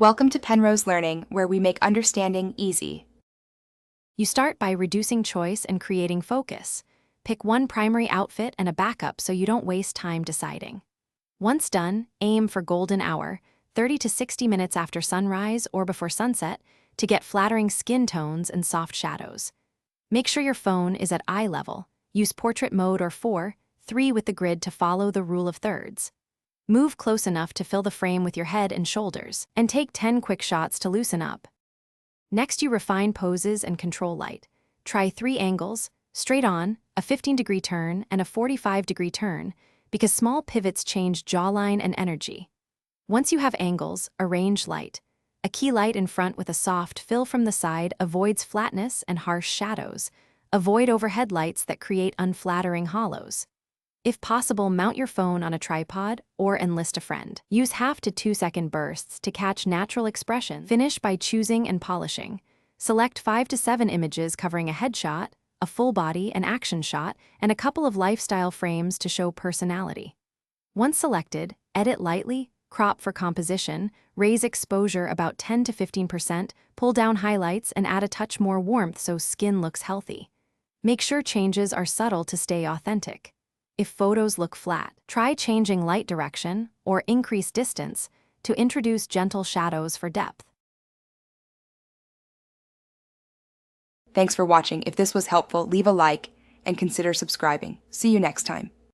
Welcome to Penrose Learning, where we make understanding easy. You start by reducing choice and creating focus. Pick one primary outfit and a backup so you don't waste time deciding. Once done, aim for golden hour, 30 to 60 minutes after sunrise or before sunset, to get flattering skin tones and soft shadows. Make sure your phone is at eye level. Use portrait mode or 4:3 with the grid to follow the rule of thirds. Move close enough to fill the frame with your head and shoulders, and take 10 quick shots to loosen up. Next, you refine poses and control light. Try 3 angles: straight on, a 15-degree turn, and a 45-degree turn, because small pivots change jawline and energy. Once you have angles, arrange light. A key light in front with a soft fill from the side avoids flatness and harsh shadows. Avoid overhead lights that create unflattering hollows. If possible, mount your phone on a tripod or enlist a friend. Use half to 2-second bursts to catch natural expression. Finish by choosing and polishing. Select 5 to 7 images covering a headshot, a full body, an action shot, and a couple of lifestyle frames to show personality. Once selected, edit lightly, crop for composition, raise exposure about 10 to 15%, pull down highlights, and add a touch more warmth so skin looks healthy. Make sure changes are subtle to stay authentic. If photos look flat, try changing light direction or increase distance to introduce gentle shadows for depth. Thanks for watching. If this was helpful, leave a like and consider subscribing. See you next time.